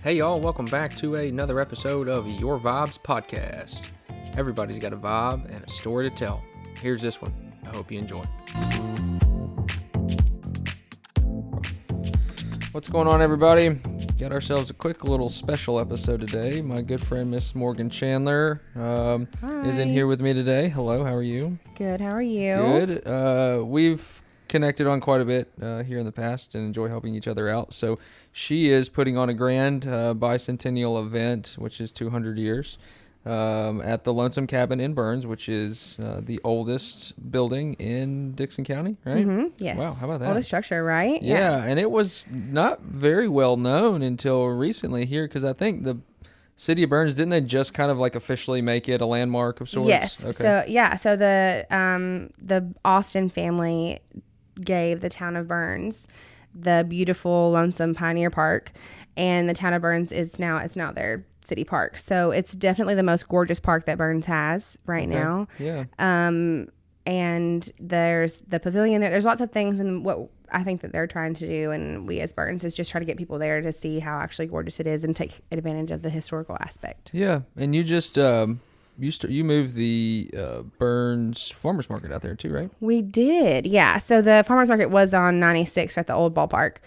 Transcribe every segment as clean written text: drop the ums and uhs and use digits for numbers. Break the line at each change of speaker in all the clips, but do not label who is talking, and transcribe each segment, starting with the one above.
Hey y'all, welcome back to another episode of Your Vibes Podcast. Everybody's got a vibe and a story to tell. Here's this one. I hope you enjoy. What's going on, everybody? Got ourselves a quick little special episode today. My good friend Miss Morgan Chandler is in here with me today. Hello, how are you?
Good, how are you?
Good. We've connected on quite a bit here in the past and enjoy helping each other out. So she is putting on a grand Bicentennial event, which is 200 years, at the Lonesome cabin in Burns, which is the oldest building in Dickson County, right?
Mm-hmm. Yes.
Wow, how about that?
Oldest structure, right?
Yeah, and it was not very well known until recently here, because I think the city of Burns, didn't they just kind of like officially make it a landmark of sorts?
Yes. Okay. So the Austin family gave the town of Burns the beautiful Lonesome Pioneer Park, and the town of Burns is now their city park. So it's definitely the most gorgeous park that Burns has right now.
Yeah.
And there's the pavilion there. There's lots of things, and what I think that they're trying to do, and we as Burns, is just try to get people there to see how actually gorgeous it is and take advantage of the historical aspect.
Yeah, and you just you moved the Burns Farmers Market out there too, right?
We did, yeah. So the farmers market was on 96 at the old ballpark,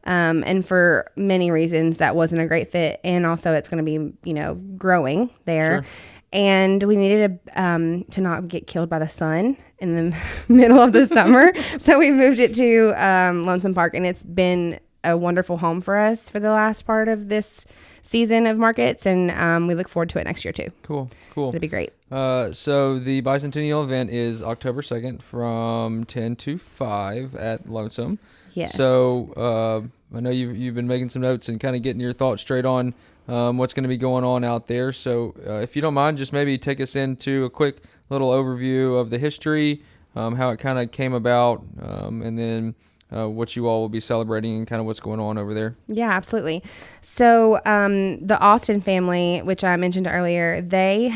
and for many reasons that wasn't a great fit, and also it's going to be growing there.
Sure.
And we needed to not get killed by the sun in the middle of the summer. So we moved it to Lonesome Park, and it's been a wonderful home for us for the last part of this season of markets. And we look forward to it next year, too.
Cool.
It'll be great.
So the Bicentennial event is October 2nd from 10 to 5 at Lonesome.
Yes.
So I know you've been making some notes and kind of getting your thoughts straight on what's going to be going on out there. So if you don't mind, just maybe take us into a quick little overview of the history, how it kind of came about, and then what you all will be celebrating and kind of what's going on over there.
Yeah, absolutely. So the Austin family, which I mentioned earlier, they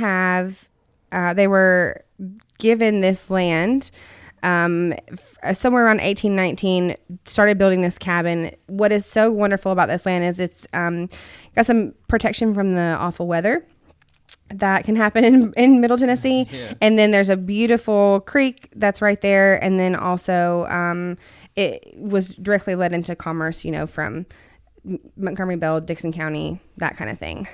were given this land somewhere around 1819, started building this cabin. What is so wonderful about this land is it's got some protection from the awful weather that can happen in Middle Tennessee.
Yeah.
And then there's a beautiful creek that's right there. And then also it was directly led into commerce, from Montgomery Bell, Dickson County, that kind of thing.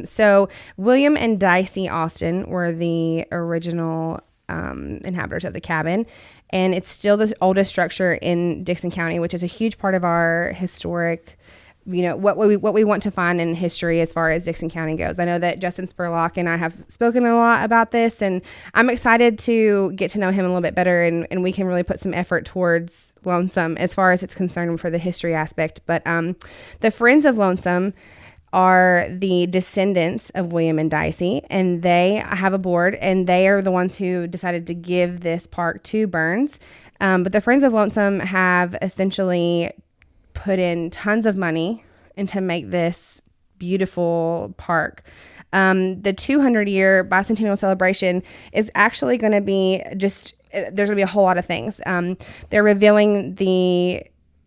So William and Dicey Austin were the original inhabitants of the cabin, and it's still the oldest structure in Dickson County, which is a huge part of our historic, what we want to find in history as far as Dickson County goes. I know that Justin Spurlock and I have spoken a lot about this, and I'm excited to get to know him a little bit better, and we can really put some effort towards Lonesome as far as it's concerned for the history aspect. But the Friends of Lonesome are the descendants of William and Dicey, and they have a board, and they are the ones who decided to give this park to Burns. But the Friends of Lonesome have essentially put in tons of money into make this beautiful park. The 200-year Bicentennial celebration is actually going to be there's going to be a whole lot of things. They're revealing the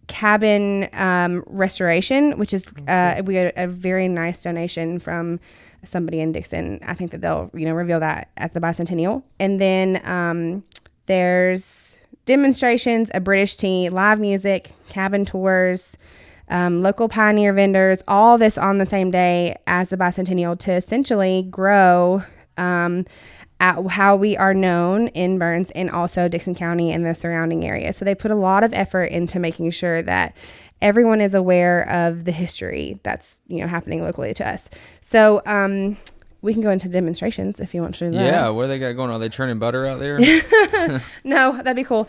cabin restoration, which is we got a very nice donation from somebody in Dickson. I think that they'll reveal that at the Bicentennial. And then there's demonstrations, a British tea, live music, cabin tours, local pioneer vendors, all this on the same day as the Bicentennial to essentially grow at how we are known in Burns and also Dickson County and the surrounding area. So they put a lot of effort into making sure that everyone is aware of the history that's happening locally to us. So we can go into demonstrations if you want to do that.
Yeah, what do they got going on? Are they churning butter out there?
No, that'd be cool.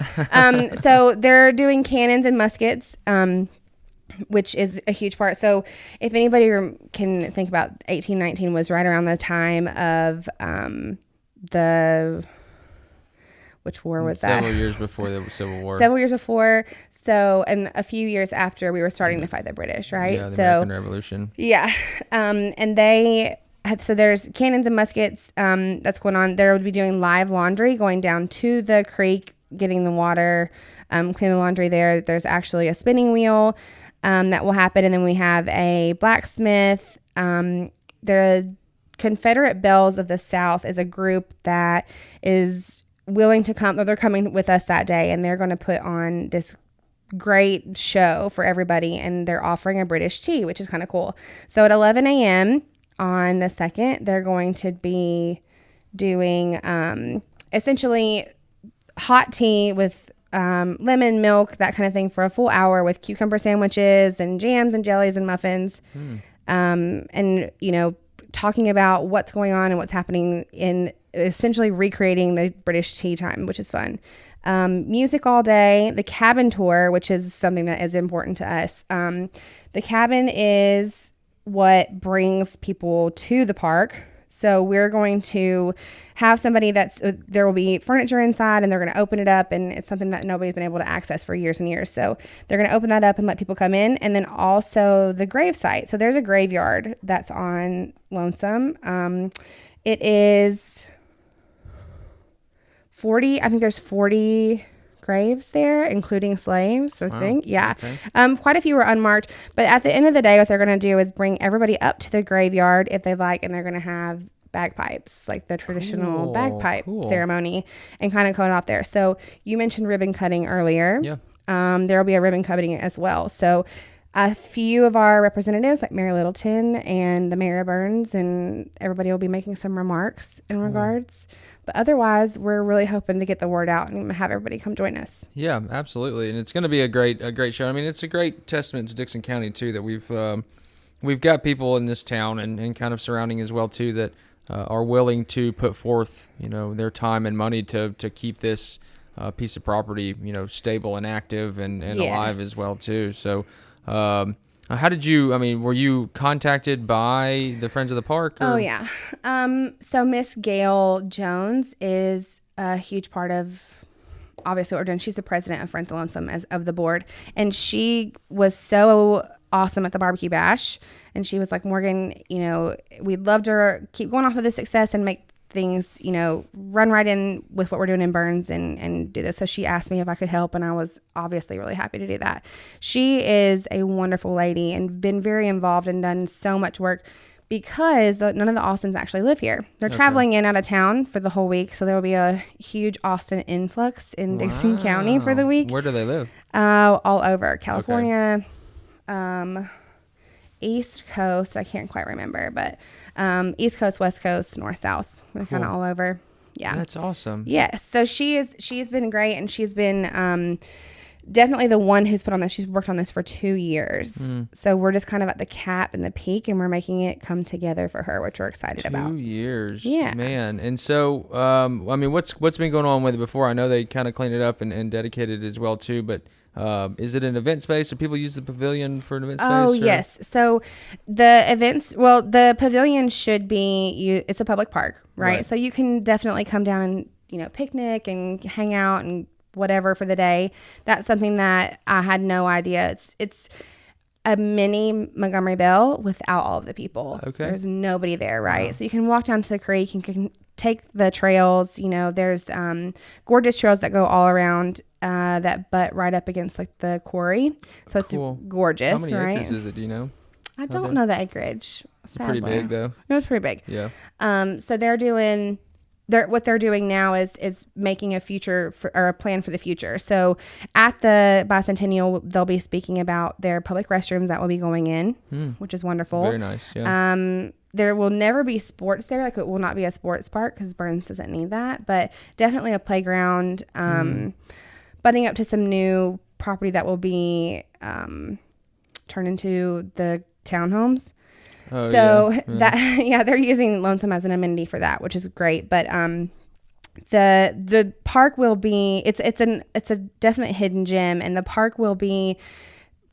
So they're doing cannons and muskets, which is a huge part. So if anybody can think about, 1819 was right around the time of which war was that?
Several years before the Civil War.
Several years before. So, and a few years after we were starting to fight the British, right?
Yeah, the American Revolution.
Yeah. And there's cannons and muskets that's going on. They would be doing live laundry going down to the creek getting the water, clean the laundry there. There's actually a spinning wheel that will happen. And then we have a blacksmith. The Confederate Belles of the South is a group that is willing to come. They're coming with us that day, and they're going to put on this great show for everybody. And they're offering a British tea, which is kind of cool. So at 11 a.m. on the 2nd, they're going to be doing essentially hot tea with lemon, milk, that kind of thing for a full hour with cucumber sandwiches and jams and jellies and muffins. And, you know, talking about what's going on and what's happening in essentially recreating the British tea time, which is fun. Music all day, the cabin tour, which is something that is important to us. The cabin is what brings people to the park. So we're going to have somebody there will be furniture inside, and they're going to open it up, and it's something that nobody's been able to access for years and years. So they're going to open that up and let people come in. And then also the grave site. So there's a graveyard that's on Lonesome. It is 40, I think there's 40 graves there, including slaves, I think. Yeah. Okay. Quite a few were unmarked. But at the end of the day, what they're going to do is bring everybody up to the graveyard if they like, and they're going to have bagpipes, like the traditional bagpipe ceremony, and kind of go out there. So you mentioned ribbon cutting earlier.
Yeah.
There will be a ribbon cutting as well. So a few of our representatives, like Mary Littleton and the Mayor of Burns, and everybody will be making some remarks in regards. But otherwise, we're really hoping to get the word out and have everybody come join us.
Yeah, absolutely, and it's going to be a great show. I mean, it's a great testament to Dickson County too that we've got people in this town and kind of surrounding as well too that are willing to put forth, you know, their time and money to keep this piece of property, you know, stable and active and alive as well too. So. How did you, I mean, were you contacted by the Friends of the Park? Or?
Oh, yeah. So Miss Gail Jones is a huge part of, obviously, what we're doing. She's the president of Friends of Lonesome of the board. And she was so awesome at the barbecue bash. And she was like, Morgan, you know, we'd love to keep going off of this success and make things, you know, run right in with what we're doing in Burns and do this. So she asked me if I could help, and I was obviously really happy to do that. She is a wonderful lady and been very involved and done so much work because none of the Austins actually live here. They're traveling in out of town for the whole week. So there will be a huge Austin influx in Dickson County for the week.
Where do they live?
All over California, East Coast. I can't quite remember, but East Coast, West Coast, North, South. They're kind of all over. Yeah.
That's awesome.
Yes. So she's been great, and she's been definitely the one who's put on this. She's worked on this for 2 years. So we're just kind of at the cap and the peak, and we're making it come together for her, which we're excited about.
2 years.
Yeah.
Man. And so, I mean, what's been going on with it before? I know they kind of cleaned it up and dedicated it as well too, but is it an event space? Do people use the pavilion for an event space?
Oh, yes. So the pavilion should be, it's a public park, right? So you can definitely come down and, you know, picnic and hang out and whatever for the day. That's something that I had no idea. It's a mini Montgomery Bell without all of the people.
Okay.
There's nobody there, right? Wow. So you can walk down to the creek and can take the trails. You know, there's gorgeous trails that go all around that butt right up against like the quarry. So it's gorgeous, right?
How many acres is it? Do you know?
I don't know the acreage.
Pretty big though.
No, it's pretty big.
Yeah.
So what they're doing now is making a plan for the future. So at the Bicentennial, they'll be speaking about their public restrooms that will be going in, which is wonderful.
Very nice. Yeah.
There will never be sports there. Like, it will not be a sports park because Burns doesn't need that, but definitely a playground, budding up to some new property that will be turned into the townhomes. Oh, so they're using Lonesome as an amenity for that, which is great. But the park will be it's a definite hidden gem, and the park will be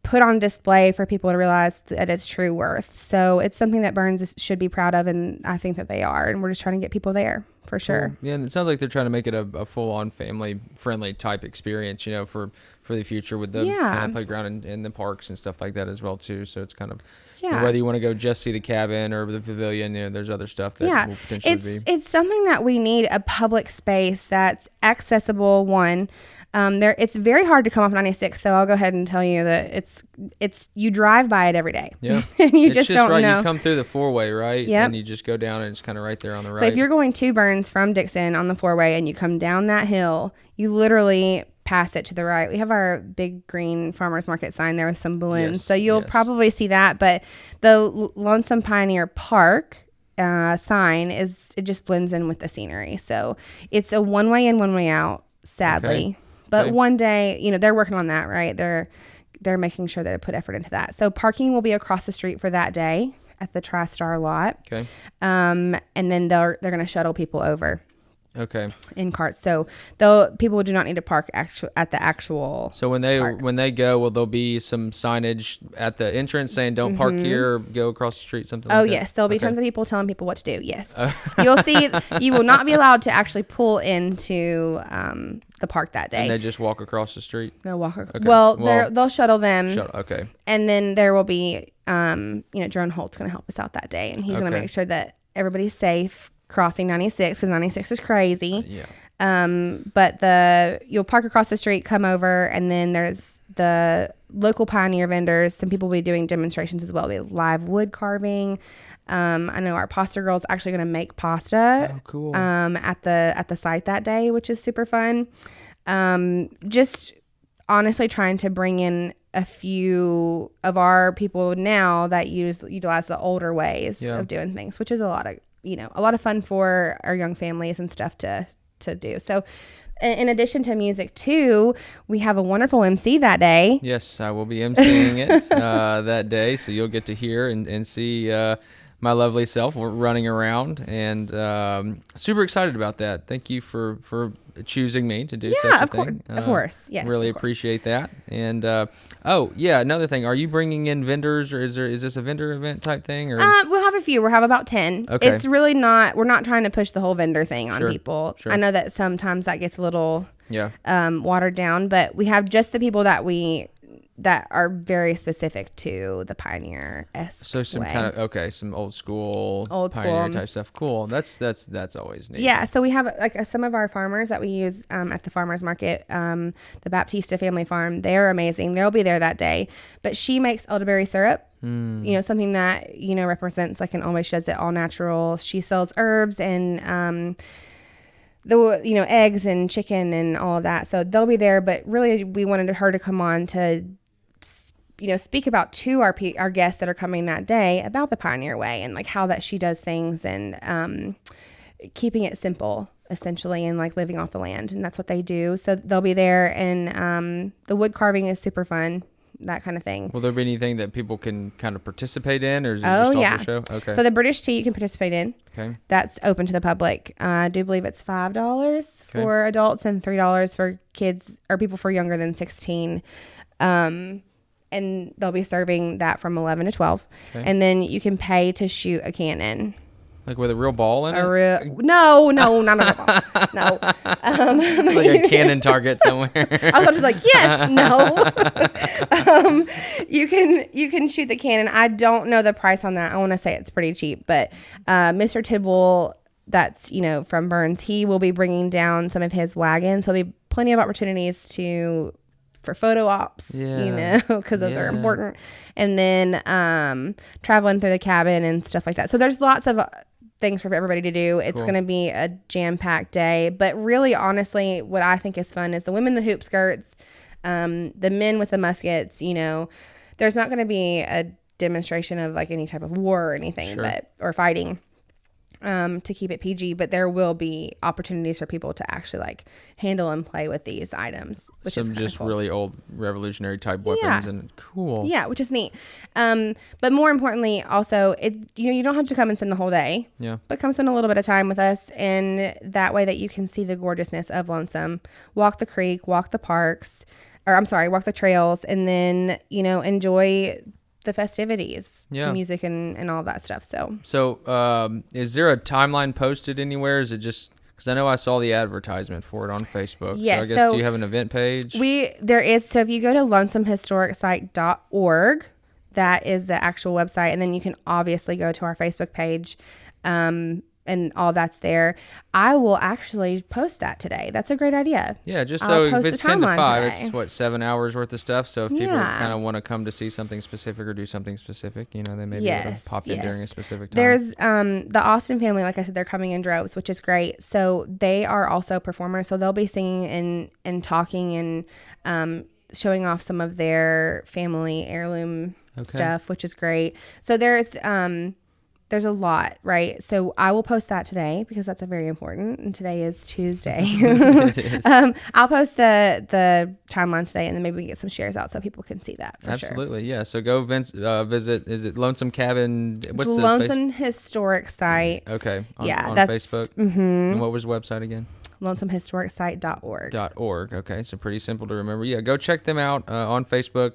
put on display for people to realize that its true worth. So it's something that Burns should be proud of, and I think that they are, and we're just trying to get people there. for sure.
Cool. Yeah, and it sounds like they're trying to make it a full-on family-friendly type experience, for the future with the kind of playground and the parks and stuff like that as well too. So it's kind of whether you want to go just see the cabin or the pavilion, there's other stuff that will potentially be.
It's something that we need, a public space that's accessible. It's very hard to come off 96, so I'll go ahead and tell you that it's you drive by it every day.
Yeah,
and you
it's
just don't know.
You come through the 4-way, right?
Yep.
And you just go down, and it's kind of right there on the right.
So if you're going to Burns from Dickson on the 4-way and you come down that hill, you literally pass it to the right. We have our big green farmers market sign there with some balloons, so you'll probably see that. But the Lonesome Pioneer Park sign it just blends in with the scenery. So it's a 1-way in, 1-way out, sadly.
Okay.
But one day, they're working on that, right? They're making sure they put effort into that. So parking will be across the street for that day at the TriStar lot. Okay. And then they're going to shuttle people over.
Okay.
In carts, so people do not need to park at the actual.
So when they go, will there be some signage at the entrance saying "Don't park here" or "Go across the street"? Something.
Oh yes, there'll be tons of people telling people what to do. Yes, you'll see. You will not be allowed to actually pull into the park that day.
And they just walk across the street.
They'll walk. Okay. Well, they'll shuttle them.
Okay.
And then there will be, Jerome Holt's going to help us out that day, and he's going to make sure that everybody's safe crossing 96, because 96 is crazy. Yeah. But you'll park across the street, come over, and then there's the local pioneer vendors. Some people will be doing demonstrations as well. We have live wood carving. I know our pasta girl's actually going to make pasta.
Oh, cool.
At the site that day, which is super fun. Just honestly trying to bring in a few of our people now that utilize the older ways of doing things, which is a lot of fun for our young families and stuff to do. So in addition to music too, we have a wonderful MC that day.
Yes, I will be emceeing it that day. So you'll get to hear and see my lovely self running around, and super excited about that. Thank you for choosing me to do such a thing.
Of course. Yes.
Really appreciate that. And another thing, are you bringing in vendors, or is this a vendor event type thing? Or
we'll have a few. We'll have about 10.
Okay.
It's really not. We're not trying to push the whole vendor thing on people.
Sure.
I know that sometimes that gets a little watered down, but we have just the people that are very specific to the pioneer-esque
So some
way.
Some old school pioneer type stuff. Cool. That's always neat.
Yeah. So we have some of our farmers that we use at the farmers market, the Baptista family farm. They're amazing. They'll be there that day. But she makes elderberry syrup. Something that represents like an always does it all natural. She sells herbs and eggs and chicken and all of that. So they'll be there. But really, we wanted her to come on to speak about to our guests that are coming that day about the Pioneer Way and like how that she does things and keeping it simple essentially and like living off the land, and that's what they do. So they'll be there, and the wood carving is super fun, that kind of thing.
Will there be anything that people can kind of participate in, or is it just off the show? Okay.
So the British tea you can participate in. Okay. That's open to the public. I do believe it's $5 for adults and $3 for kids or people for younger than 16. And they'll be serving that from 11 to 12. Okay. And then you can pay to shoot a cannon.
Like with a real ball in it?
No, not a real ball. No.
Like a cannon target somewhere.
I was like, yes, no. You can shoot the cannon. I don't know the price on that. I want to say it's pretty cheap. But Mr. Tidwell, that's, from Burns, he will be bringing down some of his wagons. There'll be plenty of opportunities for photo ops, because those are important. And then traveling through the cabin and stuff like that. So there's lots of things for everybody to do. It's going to be a jam-packed day. But really, honestly, what I think is fun is the women in the hoop skirts, the men with the muskets. There's not going to be a demonstration of like any type of war or anything, or fighting. To keep it PG, but there will be opportunities for people to actually like handle and play with these items, which is just cool.
Really old revolutionary type weapons and cool.
Yeah, which is neat. But more importantly, also you don't have to come and spend the whole day. Yeah. But come spend a little bit of time with us, and that way that you can see the gorgeousness of Lonesome, walk the creek, walk the parks, walk the trails, and then enjoy the festivities, music and all that stuff.
So is there a timeline posted anywhere? Is it just because I know I saw the advertisement for it on Facebook?
Yes.
So I guess do you have an event page?
There is. So if you go to lonesomehistoricsite.org, that is the actual website, and then you can obviously go to our Facebook page. And all that's there. I will actually post that today. That's a great idea.
Yeah, just so if it's 10 to 5,
today.
it's what, 7 hours worth of stuff. So if people kind of want to come to see something specific or do something specific, they may be able to pop in during a specific time.
There's the Austin family, like I said, they're coming in droves, which is great. So they are also performers. So they'll be singing and talking and showing off some of their family heirloom stuff, which is great. So there's a lot, right? So I will post that today because that's a very important. And today is Tuesday.
It is.
I'll post the timeline today, and then maybe we get some shares out so people can see that.
Absolutely, yeah. So go visit. Is it Lonesome Cabin? What's the
Lonesome Historic Site?
Okay. On
that's
Facebook.
Mm-hmm.
And what was the website again?
lonesomehistoricsite.org.
Okay, so pretty simple to remember. Yeah, go check them out on Facebook.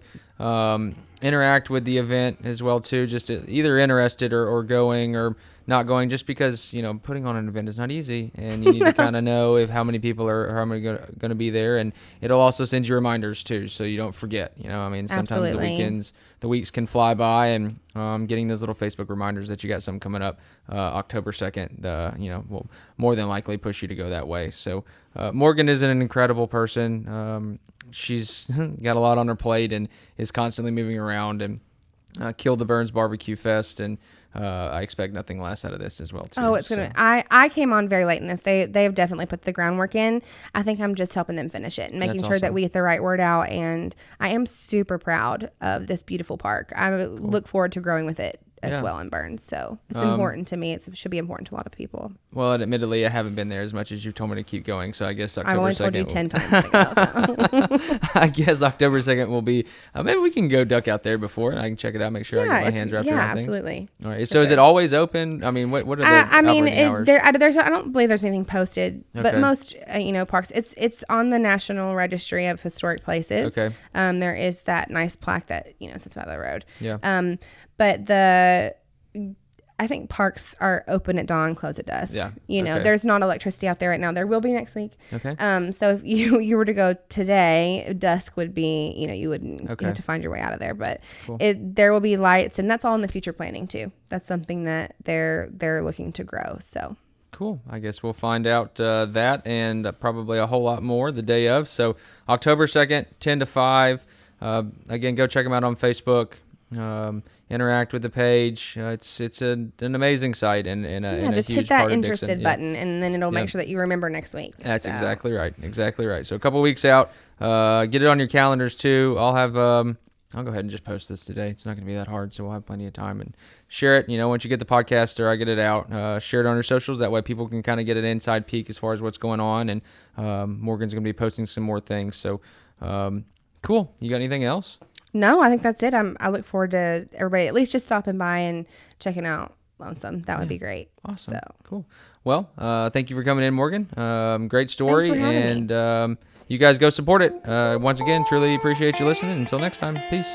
Interact with the event as well too. Just either interested or going or not going. Just because putting on an event is not easy, and you need to kind of know how many people are how many going to be there, and it'll also send you reminders too, so you don't forget. Sometimes
Absolutely.
the weeks can fly by, and getting those little Facebook reminders that you got something coming up October 2nd, will more than likely push you to go that way. So Morgan is an incredible person. She's got a lot on her plate and is constantly moving around, and killed the Burns Barbecue Fest, and I expect nothing less out of this as well too.
Oh, it's gonna. I came on very late in this. They've definitely put the groundwork in. I think I'm just helping them finish it and making sure that we get the right word out. And I am super proud of this beautiful park. I look forward to growing with it as well in Burns. So it's important to me. It should be important to a lot of people.
Well, admittedly, I haven't been there as much as you've told me to keep going. So I guess October 2nd.
I've only told you 10 times to go. So.
I guess October 2nd will be. Maybe we can go duck out there before, and I can check it out. Make sure I get my hands wrapped around things.
Yeah, absolutely.
All right. So is it always open? I mean, what are the operating hours?
I don't believe there's anything posted, but most parks. It's on the National Registry of Historic Places.
Okay.
There is that nice plaque that sits by the road.
Yeah.
But I think parks are open at dawn, close at dusk.
Yeah.
There's not electricity out there right now. There will be next week.
Okay.
So if you were to go today, dusk would be, you wouldn't you have to find your way out of there. But
cool.
There will be lights, and that's all in the future planning too. That's something that they're looking to grow. So.
Cool. I guess we'll find out that and probably a whole lot more the day of. So October 2nd, 10 to 5. Again, go check them out on Facebook. Interact with the page. It's an amazing site and a
just
huge
hit that
part of
interested
Dickson.
button, and then it'll make sure that you remember next week.
That's exactly right. So a couple weeks out. Get it on your calendars too. I'll go ahead and just post this today. It's not going to be that hard, so we'll have plenty of time, and share it. Once you get the podcast or I get it out, share it on your socials. That way people can kind of get an inside peek as far as what's going on, and Morgan's going to be posting some more things. So cool. You got anything else?
No, I think that's it. I look forward to everybody at least just stopping by and checking out Lonesome. That would be great.
Awesome.
So.
Cool. Well, thank you for coming in, Morgan. Great story.
Thanks for having
me. You guys go support it. Once again, truly appreciate you listening. Until next time, peace.